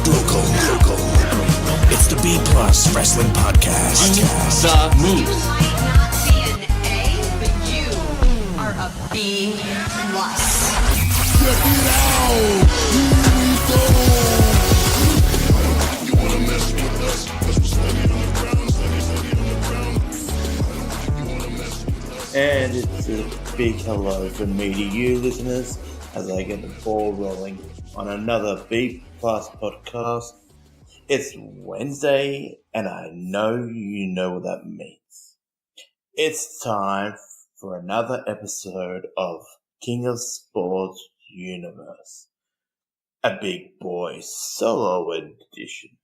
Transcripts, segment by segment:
Local. It's the B Plus Wrestling Podcast. The Moose. You might not be an A, but you are a B plus. Check it out. Here we go. You wanna mess with us? 'Cause we're steady on the ground, You wanna mess with us? And it's a big hello from me to you, listeners, as I get the ball rolling on another B Plus podcast. It's Wednesday, and I know you know what that means. It's time for another episode of King of Sports Universe, a big boy solo edition.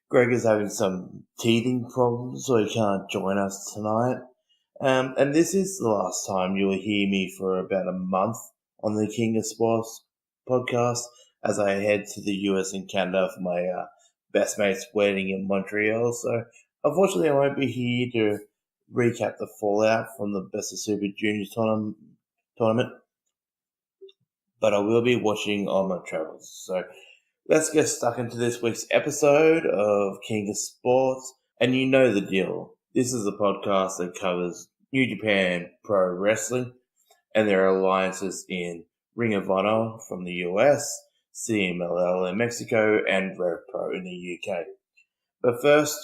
Greg is having some teething problems, so he can't join us tonight. And this is the last time you'll hear me for about a month on the King of Sports podcast, as I head to the US and Canada for my best mate's wedding in Montreal. So unfortunately I won't be here to recap the fallout from the Best of Super Juniors tournament, but I will be watching on my travels. So let's get stuck into this week's episode of King of Sports. And you know the deal. This is a podcast that covers New Japan Pro Wrestling and their alliances in Ring of Honor from the US, CMLL in Mexico, and Rev Pro in the UK. But first,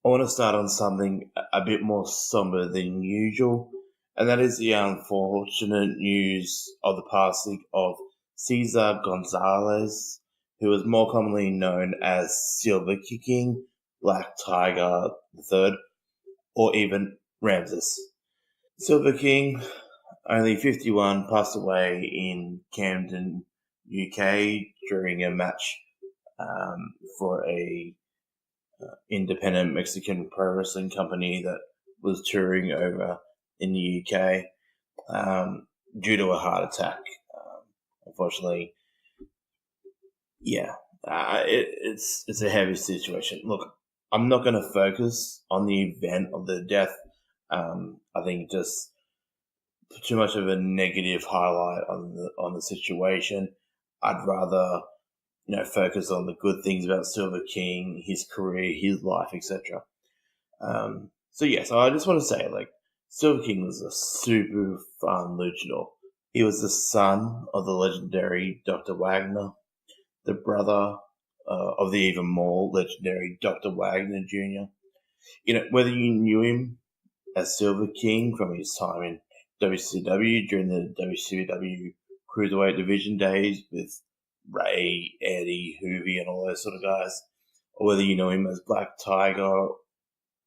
I want to start on something a bit more somber than usual, and that is the unfortunate news of the passing of Cesar Gonzalez, who was more commonly known as Silver King, Black Tiger III, or even Ramses. Silver King, only 51, passed away in Camden, UK during a match for a independent Mexican pro wrestling company that was touring over in the UK due to a heart attack. Unfortunately, it's a heavy situation. Look, I'm not going to focus on the event of the death. I think just too much of a negative highlight on the situation. I'd rather, focus on the good things about Silver King, his career, his life, etc. So I just want to say, Silver King was a super fun luchador. He was the son of the legendary Dr. Wagner, the brother of the even more legendary Dr. Wagner Jr. Whether you knew him as Silver King from his time in WCW during the WCW Cruiserweight Division days with Ray, Eddie, Hoovy, and all those sort of guys, or whether you know him as Black Tiger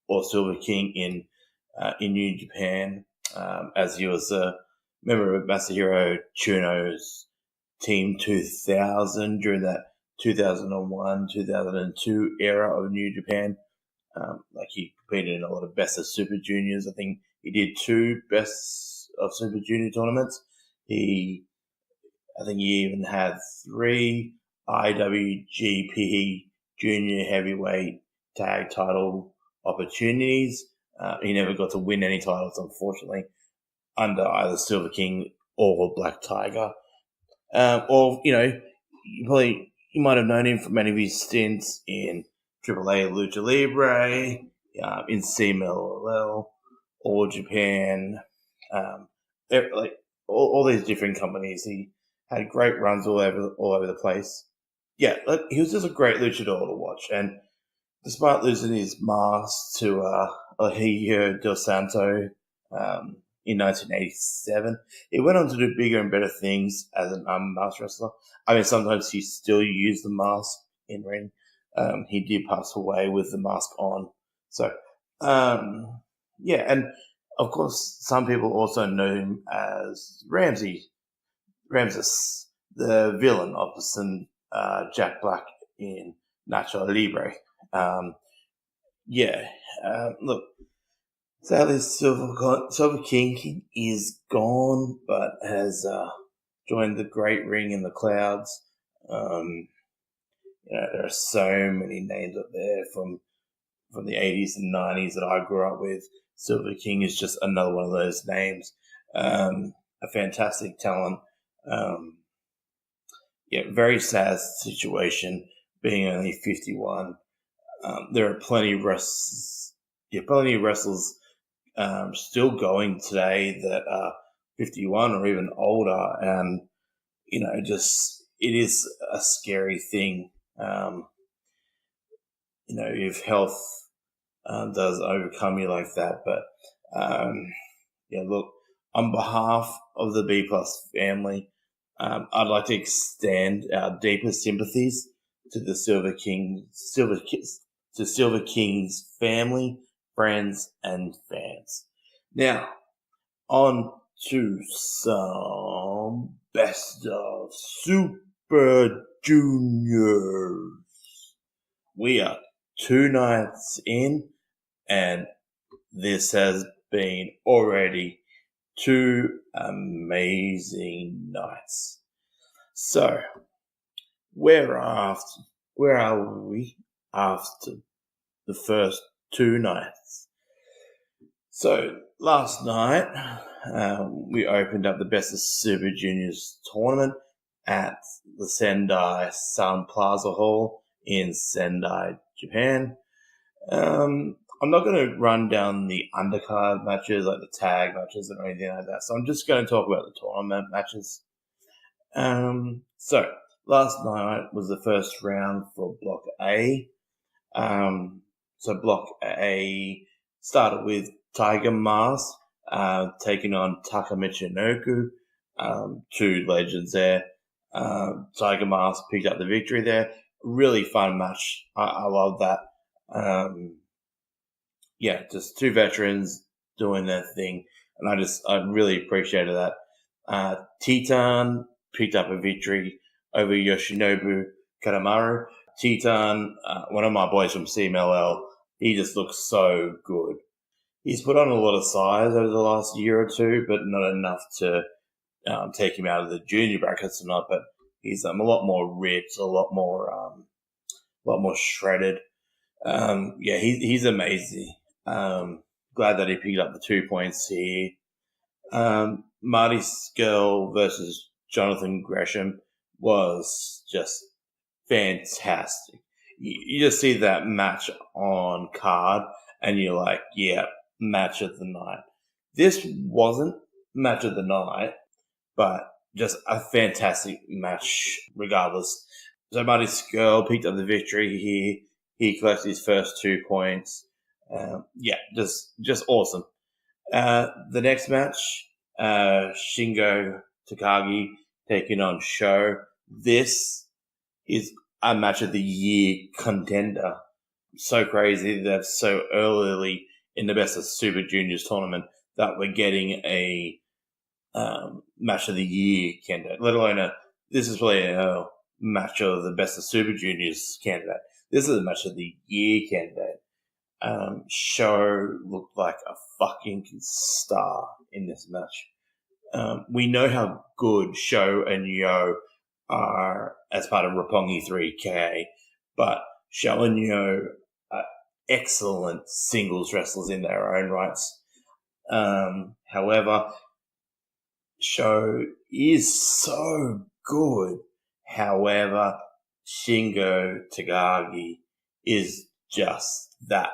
or Silver King in New Japan, as he was a member of Masahiro Chuno's Team 2000 during that 2001-2002 era of New Japan. He competed in a lot of Best of Super Juniors. I think he did 2 Best of Super Junior tournaments. I think he even had 3 IWGP Junior Heavyweight Tag Title opportunities. He never got to win any titles, unfortunately, under either Silver King or Black Tiger. You might have known him from many of his stints in AAA Lucha Libre, in CMLL, All Japan, all these different companies. He had great runs all over the place. Yeah, he was just a great luchador to watch. And despite losing his mask to Eligio Del Santo in 1987, he went on to do bigger and better things as an unmasked wrestler. I mean, sometimes he still used the mask in ring. He did pass away with the mask on. So, and of course, some people also know him as Ramses, the villain opposite Jack Black in Nacho Libre. Look, sadly, Silver King is gone, but has joined the great ring in the clouds. There are so many names up there from the 80s and 90s that I grew up with. Silver King is just another one of those names. A fantastic talent. very sad situation being only 51. There are plenty of wrestlers still going today that are 51 or even older, and it is a scary thing. If health does overcome you like that, but look, on behalf of the B Plus family, I'd like to extend our deepest sympathies to the Silver Kings family, friends, and fans. Now, on to some best of Super Juniors. We are 2 nights in, and this has been already 2 amazing nights. So, where are we after the first 2 nights? So, last night, we opened up the Best of Super Juniors tournament at the Sendai Sun Plaza Hall in Sendai, Japan. I'm not going to run down the undercard matches, like the tag matches or anything like that. So I'm just going to talk about the tournament matches. So last night was the first round for Block A. So Block A started with Tiger Mask taking on Taka Michinoku, 2 legends there. Tiger Mask picked up the victory there. Really fun match. I love that. Just 2 veterans doing their thing, and I really appreciated that. Titan picked up a victory over Yoshinobu Kadamaru. Titan, one of my boys from CMLL, he just looks so good. He's put on a lot of size over the last year or 2, but not enough to take him out of the junior brackets or not. But he's a lot more ripped, a lot more shredded. He's amazing. Glad that he picked up the 2 points here. Marty Skrull versus Jonathan Gresham was just fantastic. You just see that match on card and you're like, yeah, match of the night. This wasn't match of the night, but just a fantastic match regardless. So Marty Skrull picked up the victory here. He collects his first 2 points. Just awesome. The next match, Shingo Takagi taking on Sho. This is a match of the year contender. So crazy that so early in the Best of Super Juniors tournament that we're getting a match of the year candidate, let alone this is really a match of the Best of Super Juniors candidate. This is a match of the year candidate. Sho looked like a fucking star in this match. We know how good Sho and Yo are as part of Roppongi 3K, but Sho and Yo are excellent singles wrestlers in their own rights. However, Sho is so good. However, Shingo Takagi is just that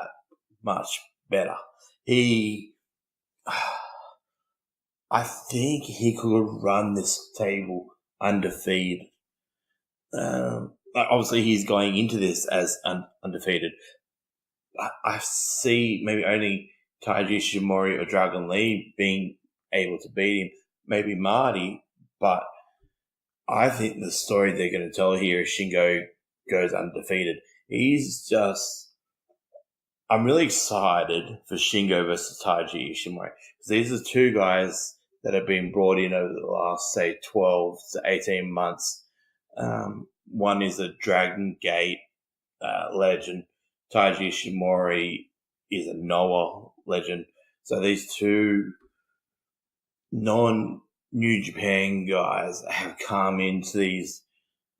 much better. I think he could run this table undefeated. Obviously, he's going into this as undefeated. I see maybe only Taiji Ishimori or Dragon Lee being able to beat him, maybe Marty, but I think the story they're going to tell here is Shingo goes undefeated. I'm really excited for Shingo versus Taiji Ishimori, because these are 2 guys that have been brought in over the last, say, 12 to 18 months. One is a Dragon Gate legend. Taiji Ishimori is a Noah legend. So these 2 non-New Japan guys have come into these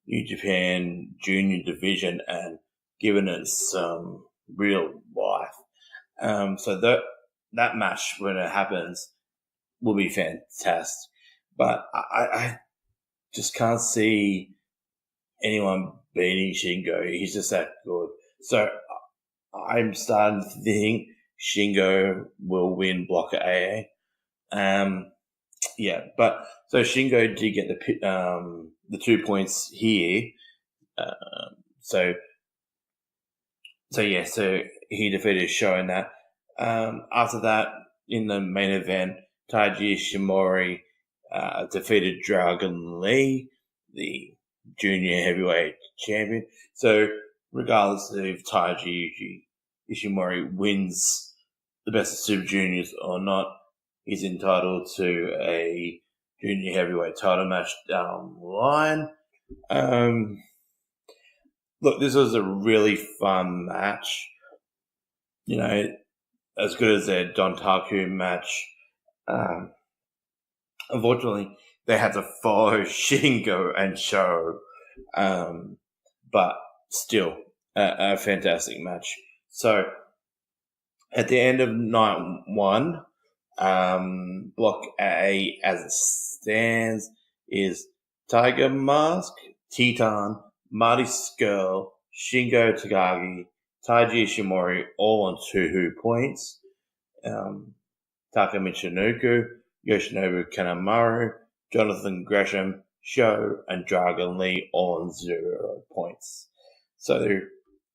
New Japan junior division and given it some real life. So that match, when it happens, will be fantastic. But I just can't see anyone beating Shingo. He's just that good. So I'm starting to think Shingo will win Block AA. Yeah, but so Shingo did get the 2 points here. So he defeated Sho in that. After that, in the main event, Taiji Ishimori defeated Dragon Lee, the junior heavyweight champion. So regardless if Taiji Ishimori wins the Best of Super Juniors or not, he's entitled to a junior heavyweight title match down the line. Look, this was a really fun match. You know, as good as their Dontaku match. Unfortunately, they had to follow Shingo and Sho. But still, a fantastic match. So, at the end of night 1, Block A as it stands is Tiger Mask, Titan, Marty Skrull, Shingo Takagi, Taiji Ishimori, all on 2 points. Taka Michinoku, Yoshinobu Kanemaru, Jonathan Gresham, Sho, and Dragon Lee all on 0 points. So,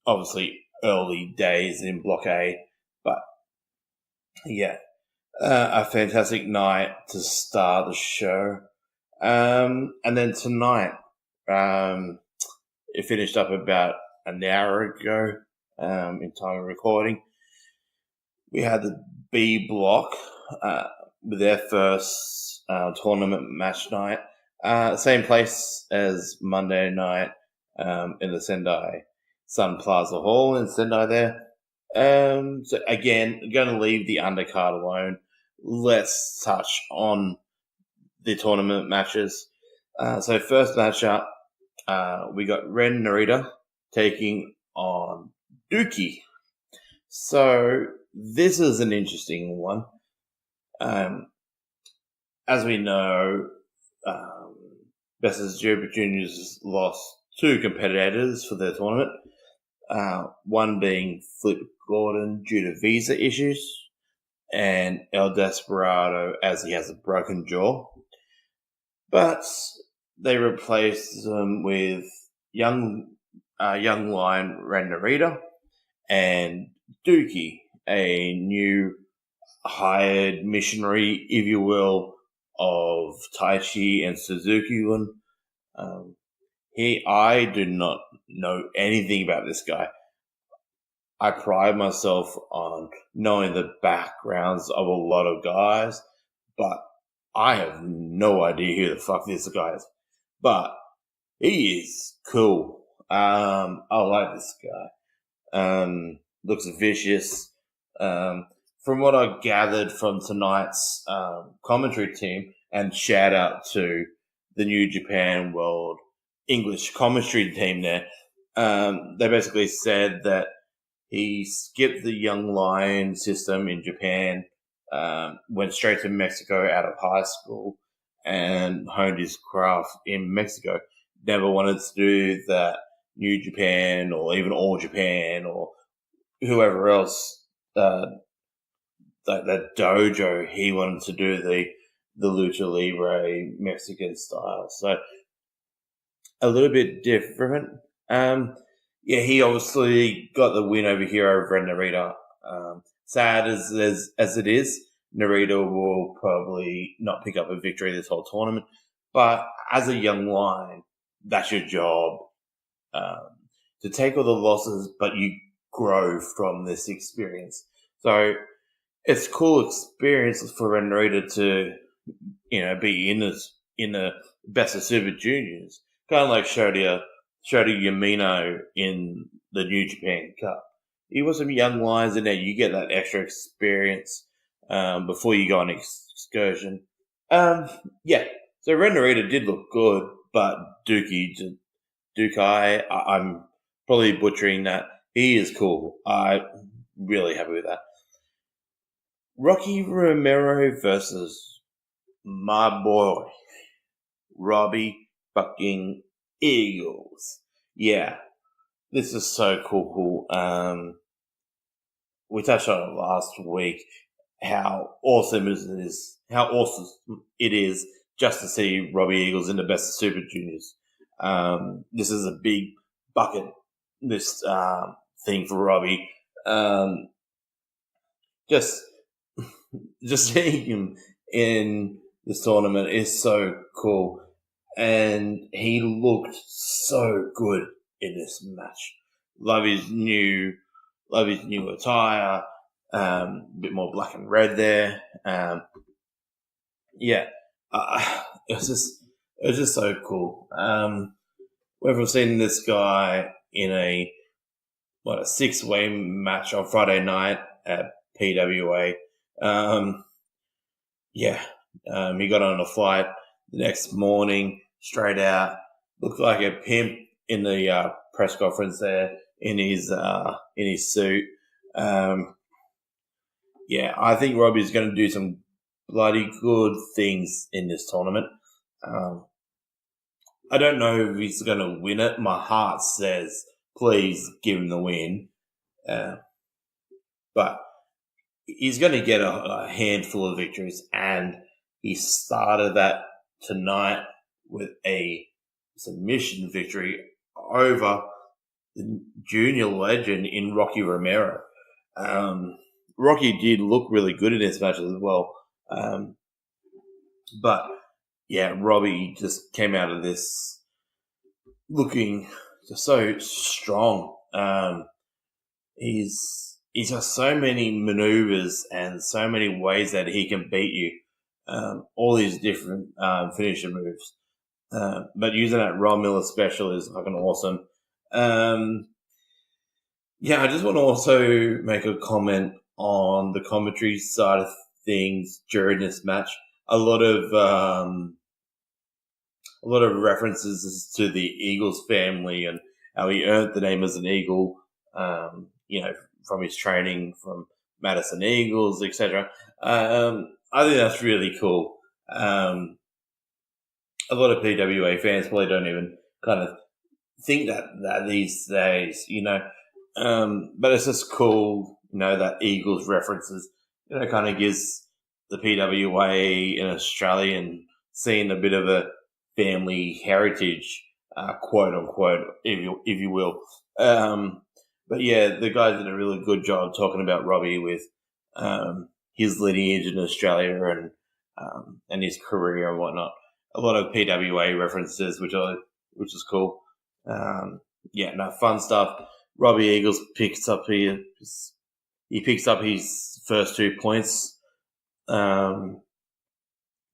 obviously, early days in Block A, but yeah, a fantastic night to start the show. And then tonight, it finished up about an hour ago in time of recording. We had the B block with their first tournament match night. Same place as Monday night in the Sendai Sun Plaza Hall in Sendai there. So again, going to leave the undercard alone. Let's touch on the tournament matches. So first matchup, we got Ren Narita taking on Dookie. So this is an interesting one. As we know, Best of Super Juniors lost 2 competitors for their tournament. One being Flip Gordon due to visa issues, and El Desperado as he has a broken jaw. But they replaced them with young lion Ren Narita and Dookie, a new hired missionary, if you will, of Taichi and Suzuki-Gun. I do not know anything about this guy. I pride myself on knowing the backgrounds of a lot of guys, but I have no idea who the fuck this guy is. But he is cool. I like this guy. Looks vicious. From what I gathered from tonight's commentary team, and shout out to the New Japan World English commentary team there, they basically said that he skipped the Young Lion system in Japan, went straight to Mexico out of high school, and honed his craft in Mexico. Never wanted to do that New Japan or even All Japan or whoever else, that dojo. He wanted to do the Lucha Libre Mexican style. So a little bit different. He obviously got the win over here over Narita. Sad as it is, Narita will probably not pick up a victory this whole tournament. But as a young lion, that's your job. To take all the losses, but you grow from this experience. So it's cool experience for Narita to, be in the Best of Super Juniors. Kind of like Shota Yamino in the New Japan Cup. You want some young lions in there, you get that extra experience before you go on excursion. So Ren Narita did look good, but Dookie, I'm probably butchering that. He is cool. I'm really happy with that. Rocky Romero versus my boy, Robbie fucking Eagles. Yeah, this is so cool. We touched on it last week, how awesome it is just to see Robbie Eagles in the best of Super Juniors. This is a big bucket list thing for Robbie. Just seeing him in this tournament is so cool, and he looked so good in this match. Love his new attire. A bit more black and red there. It was just so cool. We've seen this guy in a 6-way match on Friday night at PWA. He got on a flight the next morning, straight out. Looked like a pimp in the press conference there in his suit. I think Robbie's going to do some bloody good things in this tournament. I don't know if he's going to win it. My heart says, please give him the win. But he's going to get a handful of victories, and he started that tonight with a submission victory over the junior legend in Rocky Romero. Rocky did look really good in this match as well. Robbie just came out of this looking just so strong. He's got so many maneuvers and so many ways that he can beat you. All these different finisher moves. But using that Ron Miller special is fucking awesome. I just want to also make a comment on the commentary side of things during this match. A lot of references to the Eagles family and how he earned the name as an Eagle, from his training from Madison Eagles, etc. I think that's really cool. A lot of PWA fans probably don't even kind of think that these days, but it's just cool, that Eagles references, kind of gives the PWA in Australian scene a bit of a family heritage, quote unquote, if you will. The guys did a really good job talking about Robbie with his lineage in Australia and his career and whatnot. A lot of PWA references, which is cool. Fun stuff. Robbie Eagles picks up his first 2 points.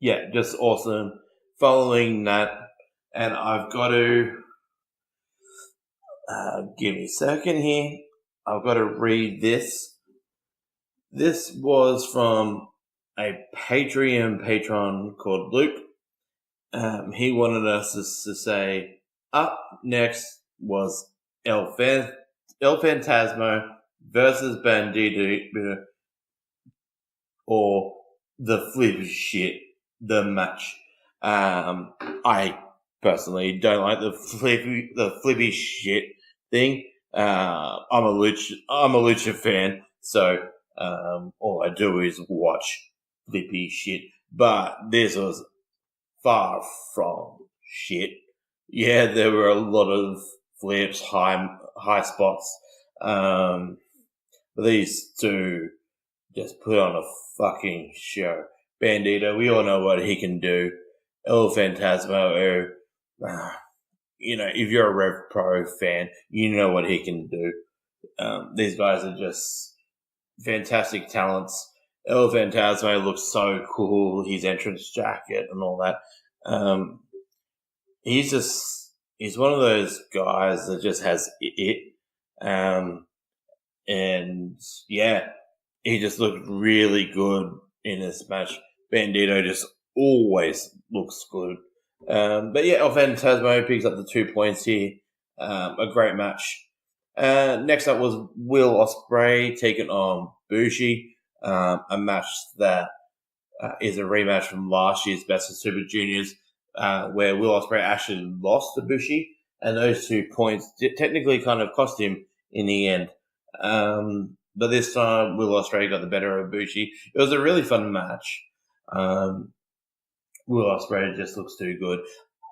Just awesome. Following that, and I've got to give me a second here. I've got to read this. This was from a Patreon patron called Luke. He wanted us to say, up next was El Fantasmo versus Bandito, or the flippy shit, the match. I personally don't like the flippy shit thing. I'm a Lucha fan, so all I do is watch flippy shit. But this was far from shit. Yeah, there were a lot of flips, high spots. But these two just put on a fucking show. Bandito, we all know what he can do. El Fantasmo, if you're a Rev Pro fan, you know what he can do. These guys are just fantastic talents. El Fantasmo looks so cool, his entrance jacket and all that. He's one of those guys that just has it. He just looked really good in this match. Bandito just always looks good. El Fantasmo picks up the 2 points here. A great match. Next up was Will Ospreay taking on Bushi. A match that is a rematch from last year's Best of Super Juniors, where Will Ospreay actually lost to Bushi. and those 2 points technically kind of cost him in the end. But this time, Will Ospreay got the better of Bushi. It was a really fun match. Will Ospreay just looks too good.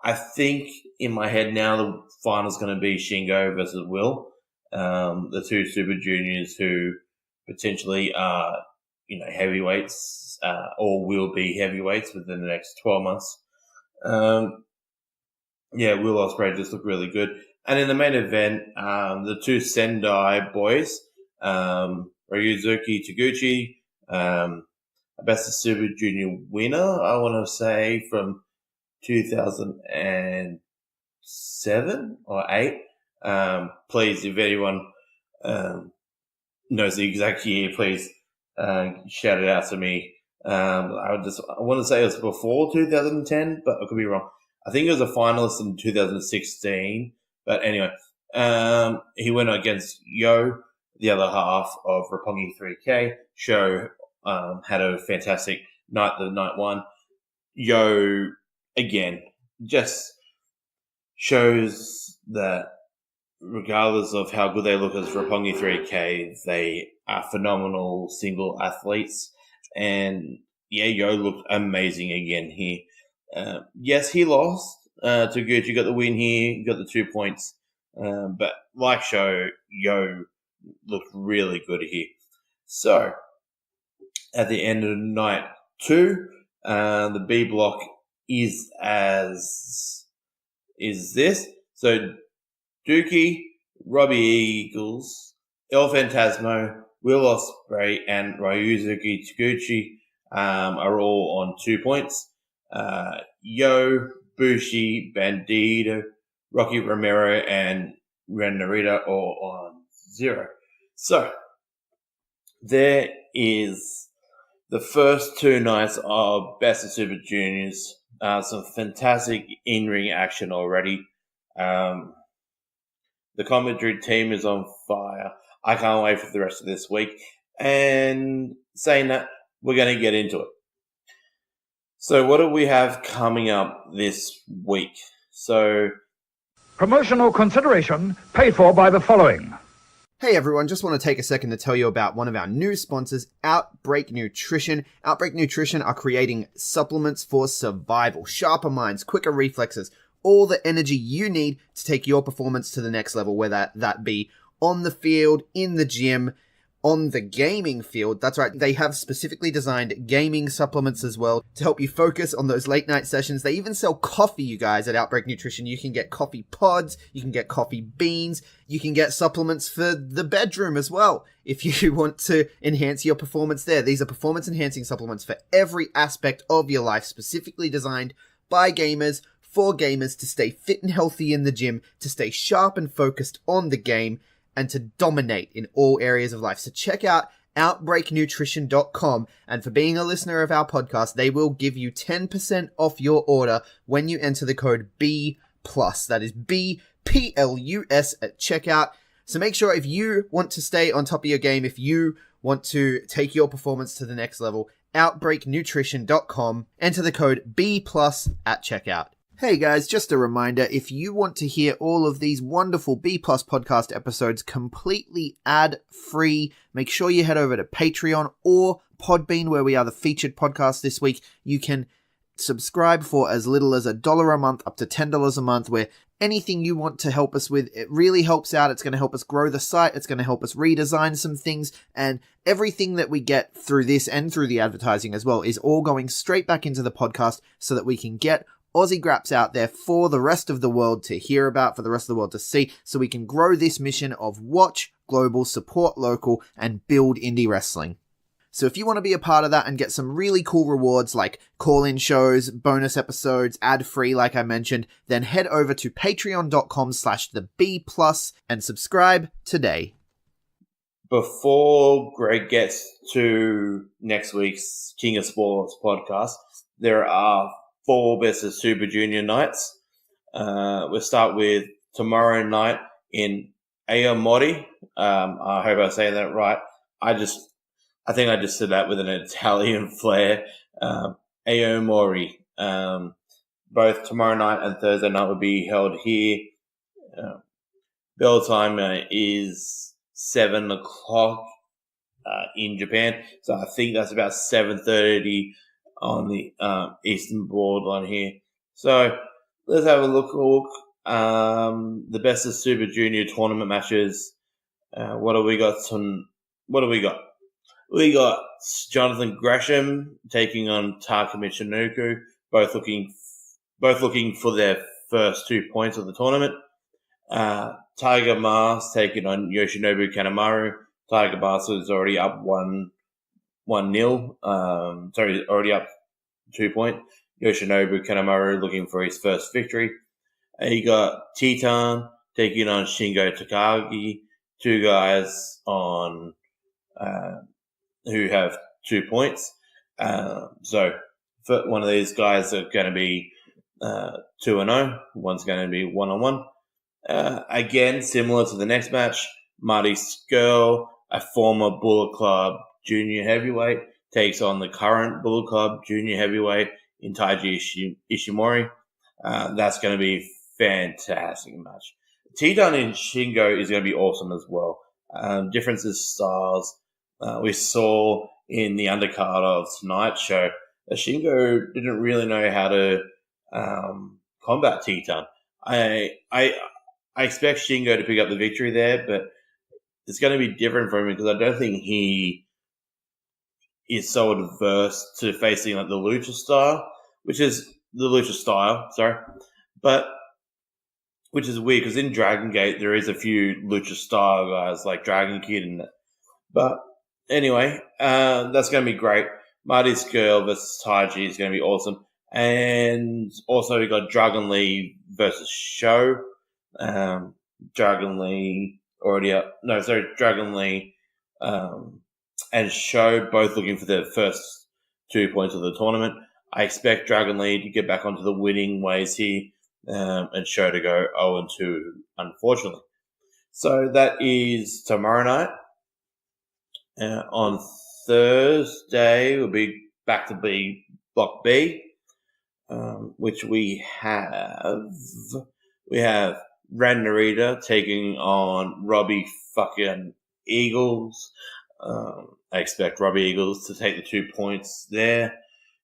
I think in my head now the final's going to be Shingo versus Will, the 2 Super Juniors who potentially are, heavyweights or will be heavyweights within the next 12 months. Will Ospreay just looked really good. And in the main event, the 2 Sendai boys, Ryuzuki Taguchi, Best of Super Junior winner, I want to say, from 2007 or 8. Please, if anyone knows the exact year, please shout it out to me. I want to say it was before 2010, but I could be wrong. I think it was a finalist in 2016. But anyway, he went against Yo, the other half of Roppongi 3K. Sho had a fantastic night, the night one. Yo, again, just shows that regardless of how good they look as Roppongi 3K, they are phenomenal single athletes. And Yo looked amazing again here. Yes, he lost to Gucci, got the win here, got the 2 points. But like Sho, Yo looked really good here. So, at the end of night 2, the B block is this. So, Dookie, Robbie Eagles, El Phantasmo, Will Ospreay, and Ryuzuki Taguchi are all on 2 points. Yo, Bushi, Bandito, Rocky Romero, and Ren Narita all on 0. So, there is the first 2 nights of Best of Super Juniors. Some fantastic in-ring action already. The commentary team is on fire. I can't wait for the rest of this week. And saying that, we're going to get into it. So what do we have coming up this week? So, promotional consideration paid for by the following. Hey everyone, just want to take a second to tell you about one of our new sponsors, OUTBREAK NUTRITION. OUTBREAK NUTRITION are creating supplements for survival, sharper minds, quicker reflexes, all the energy you need to take your performance to the next level, whether that be on the field, in the gym, on the gaming field. That's right, they have specifically designed gaming supplements as well to help you focus on those late night sessions. They even sell coffee, you guys, at OUTBREAK NUTRITION. You can get coffee pods, you can get coffee beans, you can get supplements for the bedroom as well if you want to enhance your performance there. These are performance enhancing supplements for every aspect of your life, specifically designed by gamers, for gamers, to stay fit and healthy in the gym, to stay sharp and focused on the game, and to dominate in all areas of life. So check out OUTBREAKNutrition.com, and for being a listener of our podcast, they will give you 10% off your order when you enter the code B+. That is BPLUS at checkout. So make sure, if you want to stay on top of your game, if you want to take your performance to the next level, OUTBREAKNutrition.com, enter the code B+ at checkout. Hey guys, just a reminder, if you want to hear all of these wonderful B+ podcast episodes completely ad-free, make sure you head over to Patreon or Podbean, where we are the featured podcast this week. You can subscribe for as little as $1 a month up to $10 a month, where anything you want to help us with, it really helps out. It's going to help us grow the site. It's going to help us redesign some things, and everything that we get through this and through the advertising as well is all going straight back into the podcast so that we can get Aussie Graps out there for the rest of the world to hear about, for the rest of the world to see, so we can grow this mission of watch global, support local, and build indie wrestling. So if you want to be a part of that and get some really cool rewards like call-in shows, bonus episodes, ad-free like I mentioned, then head over to patreon.com/theb+ and subscribe today. before Greg gets to next week's King of Sports podcast, there are 4 Best of Super Junior nights. We'll start with tomorrow night in Aomori. I hope I say that right. I think I just said that with an Italian flair. Aomori. Both tomorrow night and Thursday night will be held here Bell time is 7 o'clock in Japan, so I think that's about 7:30 on the eastern borderline here. So let's have a look. The best of Super Junior tournament matches. What do we got? We got Jonathan Gresham taking on Taka Michinoku, both looking for their first 2 points of the tournament. Tiger Mask taking on Yoshinobu Kanemaru. Tiger Mask is already up 1-0. Already up 2 points. Yoshinobu Kanemaru looking for his first victory. You got Titan taking on Shingo Takagi. Two guys on who have 2 points. So one of these guys are going to be 2-0. One's going to be 1-1. Again, similar to the next match, Marty Skrull, a former Bullet Club junior heavyweight, takes on the current Bullet Club junior heavyweight in Taiji Ishimori. That's going to be a fantastic match. Titan and Shingo is going to be awesome as well. Differences, styles. We saw in the undercard of tonight's show that Shingo didn't really know how to combat Titan. I expect Shingo to pick up the victory there, but it's going to be different for him because I don't think he is so adverse to facing like the lucha style, which is but which is weird because in Dragon Gate there is a few lucha style guys like Dragon Kid and that. But anyway, that's going to be great. Marty Skrull versus Taiji is going to be awesome. And also we got Dragon Lee versus Sho. Dragon Lee already up. No, sorry, Dragon Lee and Sho both looking for their first 2 points of the tournament. I expect Dragon Lee to get back onto the winning ways here and Sho to go 0-2, unfortunately. So that is tomorrow night. On Thursday, we'll be back to Block B, which we have Ren Narita taking on Robbie fucking Eagles. I expect Robbie Eagles to take the 2 points there.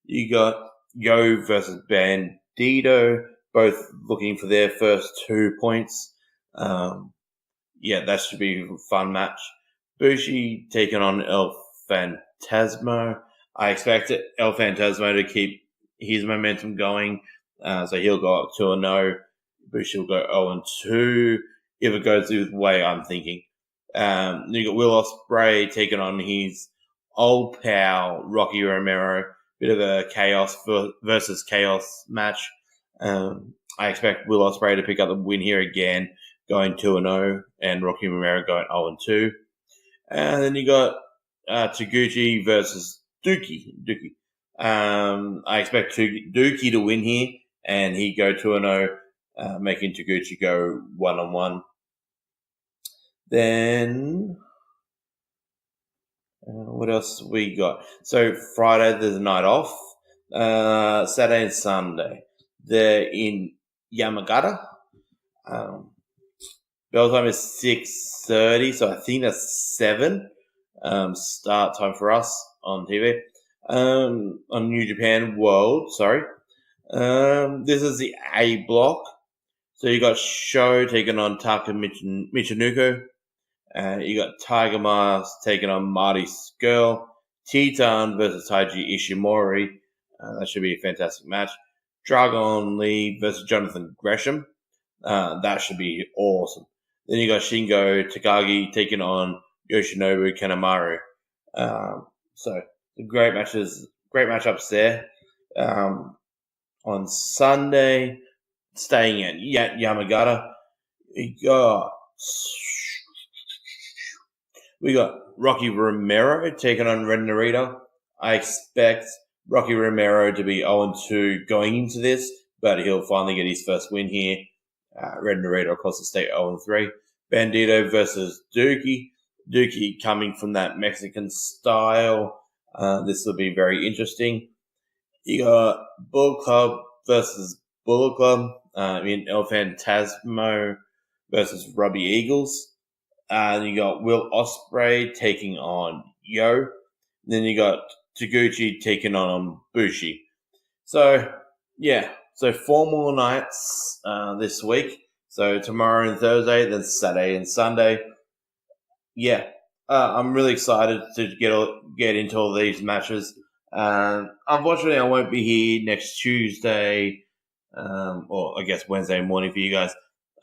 You got Yo versus Bandito, both looking for their first 2 points. That should be a fun match. Bushi taking on El Phantasmo. I expect El Phantasmo to keep his momentum going, so he'll go up 2-0. Bushi will go 0-2 if it goes the way I'm thinking. You got Will Ospreay taking on his old pal Rocky Romero. Bit of a chaos versus chaos match. I expect Will Ospreay to pick up the win here again, going 2-0, and Rocky Romero going 0-2. And then you got Taguchi versus Dookie. I expect Dookie to win here, and he go 2-0, making Taguchi go 1-1. Then what else we got? So Friday there's a night off. Saturday and Sunday they're in Yamagata. Bell time is 6:30, so I think that's 7 start time for us on TV. On New Japan World, sorry. This is the A block. So you got Sho taking on Taka Michinoku. You got Tiger Mask taking on Marty Skrull. Titan versus Taiji Ishimori. That should be a fantastic match. Dragon Lee versus Jonathan Gresham. That should be awesome. Then you got Shingo Takagi taking on Yoshinobu Kanemaru. So great matchups there. On Sunday, staying at Yamagata, we got Rocky Romero taking on Ren Narita. I expect Rocky Romero to be 0-2 going into this, but he'll finally get his first win here. Ren Narita, of course, will stay 0-3. Bandito versus Dookie. Dookie coming from that Mexican style. This will be very interesting. You got Bullet Club versus Bullet Club. El Phantasmo versus Robbie Eagles. And you got Will Ospreay taking on Yo. Then you got Taguchi taking on Bushi. So, yeah. So 4 more nights this week. So tomorrow and Thursday, then Saturday and Sunday. Yeah. I'm really excited to get into all these matches. Unfortunately, I won't be here next Tuesday, or I guess Wednesday morning for you guys,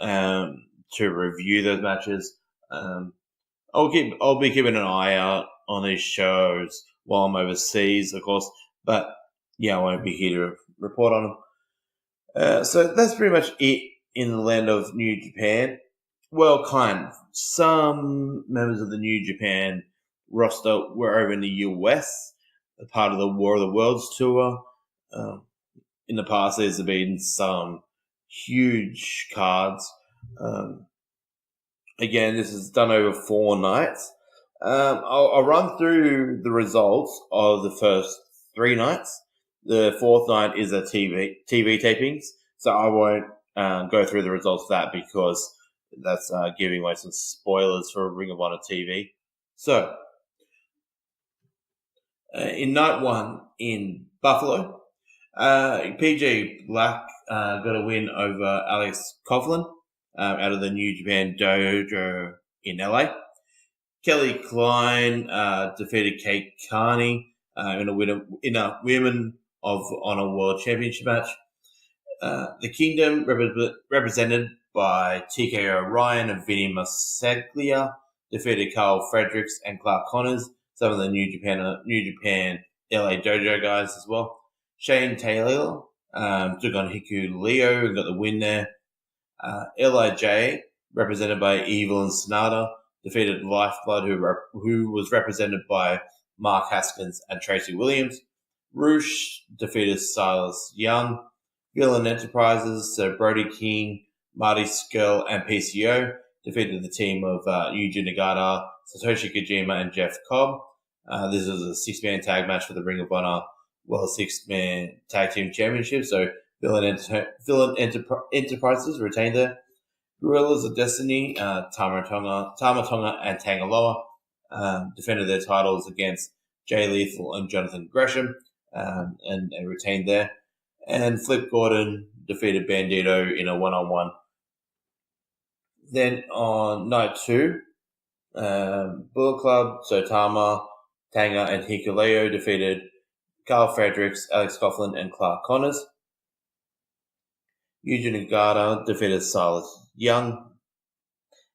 to review those matches. I'll be keeping an eye out on these shows while I'm overseas, of course. But yeah, I won't be here to report on them. So that's pretty much it in the land of New Japan. Well, kind of. Some members of the New Japan roster were over in the US, a part of the War of the Worlds tour. In the past, there's been some huge cards. Again, this is done over 4 nights. I'll run through the results of the first 3 nights. The 4th night is a TV tapings, so I won't go through the results of that because that's giving away some spoilers for Ring of Honor TV. So, in night 1 in Buffalo, PJ Black got a win over Alex Coughlin out of the New Japan Dojo in LA. Kelly Klein defeated Kate Carney in a Women of Honor World Championship match. The Kingdom, represented by TK O'Ryan and Vinny Maseglia, defeated Carl Fredericks and Clark Connors, some of the New Japan LA Dojo guys as well. Shane Taylor took on Hiku Leo and got the win there. LIJ, represented by Evil and Sonata, defeated Lifeblood, who was represented by Mark Haskins and Tracy Williams. Roosh defeated Silas Young. Villain Enterprises, so Brody King, Marty Skrull, and PCO defeated the team of Yuji Nagata, Satoshi Kojima, and Jeff Cobb. This was a 6-man tag match for the Ring of Honor World 6-man Tag Team Championship, so Villain Enterprises retained there. Gorillas of Destiny, Tama Tonga, and Tangaloa defended their titles against Jay Lethal and Jonathan Gresham, and they retained there. And Flip Gordon defeated Bandito in a 1-on-1. Then on night 2, Bullet Club, so Tama, Tanga, and Hikuleo defeated Carl Fredericks, Alex Coughlin, and Clark Connors. Yuji Nagata defeated Silas Young.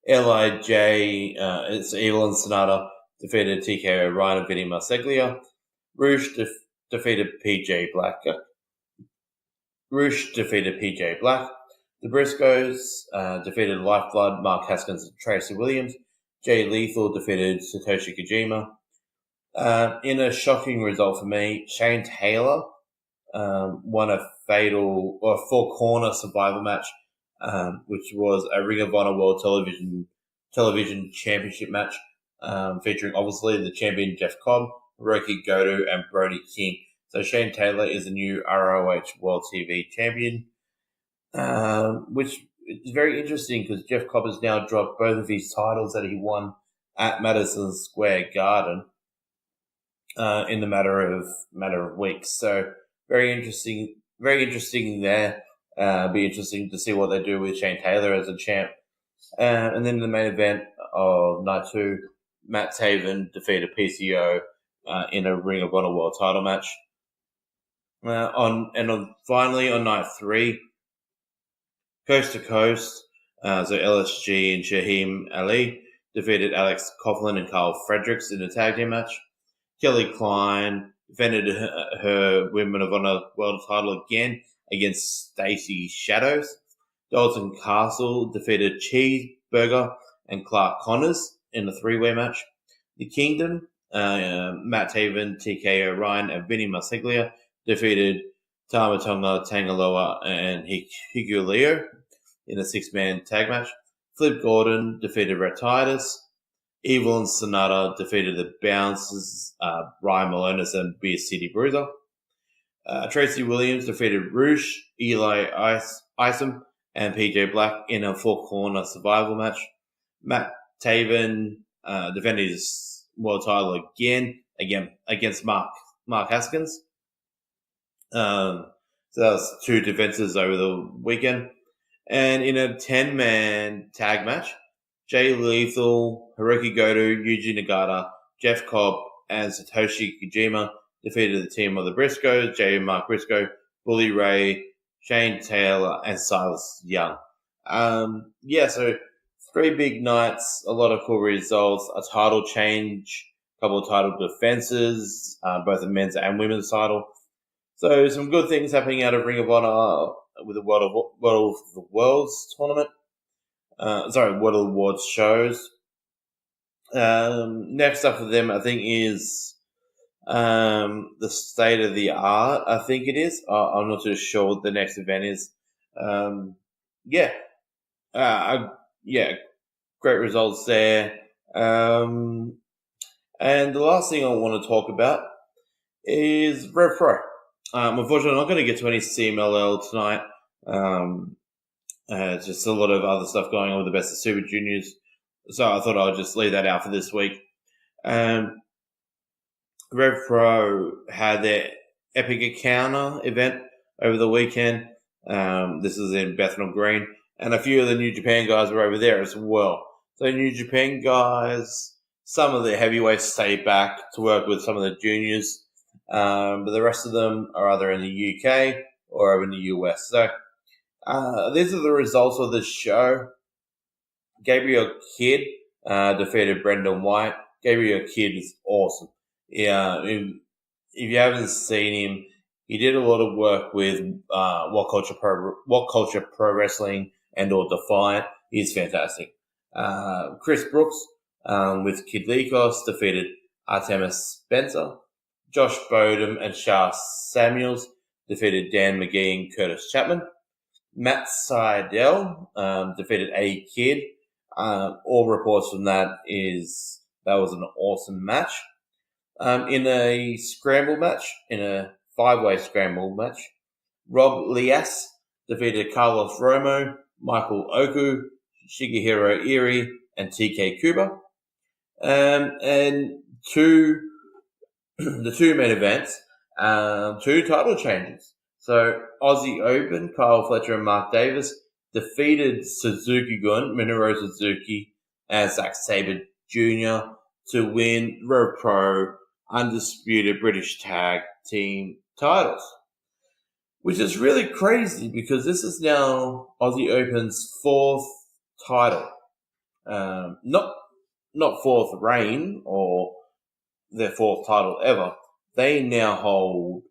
LIJ, it's Evil and Sonata, defeated TK O'Ryan and Vinny Marseglia. Roosh defeated PJ Black. The Briscoes defeated Lifeblood, Mark Haskins, and Tracy Williams. Jay Lethal defeated Satoshi Kojima. In a shocking result for me, Shane Taylor won a fatal or 4-corner survival match, which was a Ring of Honor World Television Championship match, featuring obviously the champion Jeff Cobb, Hiroki Goto, and Brody King. So Shane Taylor is the new ROH World TV Champion, which is very interesting because Jeff Cobb has now dropped both of his titles that he won at Madison Square Garden in the matter of weeks. So very interesting there. Be interesting to see what they do with Shane Taylor as a champ. And then the main event of night 2, Matt Taven defeated PCO in a Ring of Honor World title match. Finally on night 3, Coast to Coast, so LSG and Shaheem Ali defeated Alex Coughlin and Carl Fredericks in a tag team match. Kelly Klein defended her Women of Honor World title again against Stacey Shadows. Dalton Castle defeated Cheeseburger and Clark Connors in a 3-way match. The Kingdom, Matt Taven, TK O'Ryan, and Vinny Marseglia defeated Tama Tonga, Tangaloa, and Hikuleo in a 6-man tag match. Flip Gordon defeated Red Titus. Evil and Sonata defeated the Bouncers, Ryan Malonis, and Beer City Bruiser. Tracy Williams defeated Roosh, Eli Isom, and PJ Black in a four-corner survival match. Matt Taven defended his world title again against Mark Haskins. So that was 2 defenses over the weekend. And in a 10-man tag match, Jay Lethal, Hiroki Goto, Yuji Nagata, Jeff Cobb, and Satoshi Kojima defeated the team of the Briscoes, Jay and Mark Briscoe, Bully Ray, Shane Taylor, and Silas Young. So 3 big nights, a lot of cool results, a title change, a couple of title defenses, both the men's and women's title. So some good things happening out of Ring of Honor with the World of the Worlds tournament. World of the Worlds shows. Next up for them, I think, is the State of the Art, I think it is. I'm not too sure what the next event is. Great results there. And the last thing I want to talk about is Rev Pro. Unfortunately, I'm not going to get to any CMLL tonight. Just a lot of other stuff going on with the Best of Super Juniors. So I thought I'd just leave that out for this week. Rev Pro had their Epic Encounter event over the weekend. This is in Bethnal Green. And a few of the New Japan guys were over there as well. So New Japan guys, some of the heavyweights stayed back to work with some of the juniors. But the rest of them are either in the UK or over in the US. So these are the results of this show. Gabriel Kidd defeated Brendan White. Gabriel Kidd is awesome. Yeah, if you haven't seen him, he did a lot of work with What Culture Pro Wrestling and or Defiant. He's fantastic. Chris Brooks with Kid Likos defeated Artemis Spencer. Josh Bodum and Shah Samuels defeated Dan McGee and Curtis Chapman. Matt Seidel defeated A Kid. All reports from that was an awesome match. In a scramble match, in a 5-way scramble match, Rob Lias defeated Carlos Romo, Michael Oku, Shigehiro Iri, and TK Kuba. And the 2 main events, 2 title changes. So Aussie Open, Kyle Fletcher and Mark Davis defeated Suzuki Gun, Minoru Suzuki, and Zack Sabre Jr. to win Rev Pro Undisputed British Tag Team titles. Which is really crazy because this is now Aussie Open's 4th title. Not 4th reign or their 4th title ever. They now hold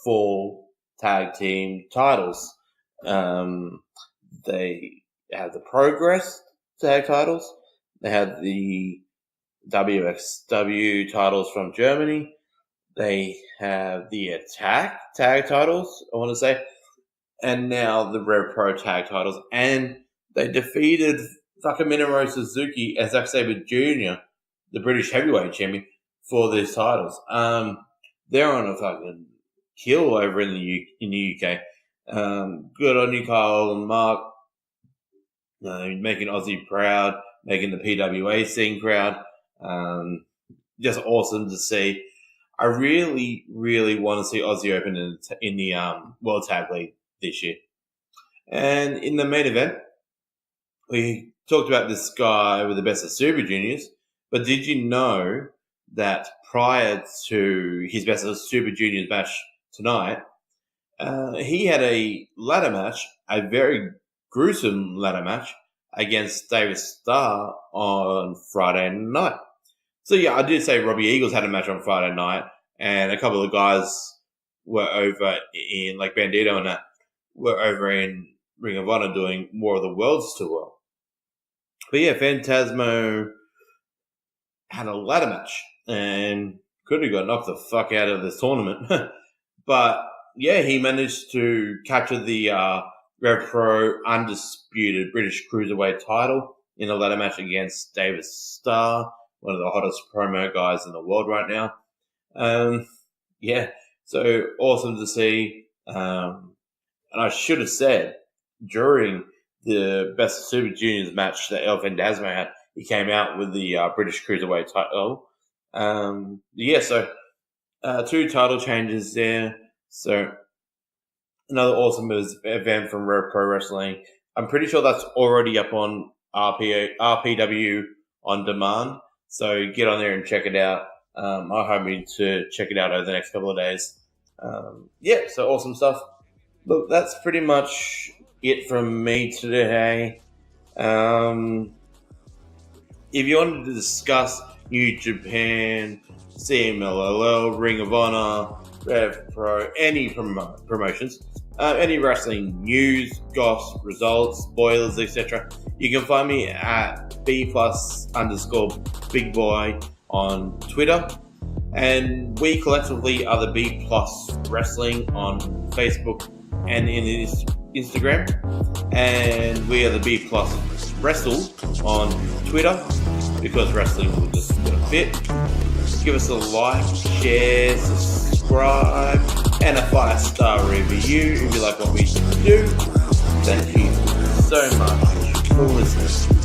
4 tag team titles. They have the Progress tag titles. They have the WXW titles from Germany. They have the Attack tag titles, I want to say. And now the Rev Pro tag titles. And they defeated fucking Minoru Suzuki and Zack Sabre Jr., the British heavyweight champion, for these titles. They're on a fucking kill over in the UK. Good on you, Kyle and Mark. Making Aussie proud, making the PWA scene proud. Just awesome to see. I really, really want to see Aussie Open in the World Tag League this year. And in the main event, we talked about this guy with the Best of Super Juniors, but did you know that prior to his Best of Super Juniors match tonight, he had a ladder match, a very gruesome ladder match against David Starr on Friday night. So yeah, I did say Robbie Eagles had a match on Friday night, and a couple of guys were over in, like Bandito and that, were over in Ring of Honor doing War of the Worlds tour. But yeah, Phantasmo had a ladder match and could have got knocked the fuck out of this tournament. But yeah, he managed to capture the Rev Pro Undisputed British Cruiserweight title in a ladder match against David Starr, one of the hottest promo guys in the world right now. Yeah, so awesome to see. And I should have said, during the Best of Super Juniors match that El Fantasma had, he came out with the British Cruiserweight title. So 2 title changes there. So another awesome event from Rev Pro Wrestling. I'm pretty sure that's already up on RPW on demand. So get on there and check it out. I'm hoping to check it out over the next couple of days. So awesome stuff. Look, that's pretty much it from me today. If you wanted to discuss New Japan, CMLL, Ring of Honor, Rev Pro, any promotions, any wrestling news, goss, results, spoilers, etc., you can find me at B+_Big Boy on Twitter. And we collectively are the B+ Wrestling on Facebook and in Instagram. And we are the B+ Wrestle on Twitter, because wrestling will just fit. Give us a like, share, subscribe, and a 5-star review if you like what we do. Thank you so much for listening.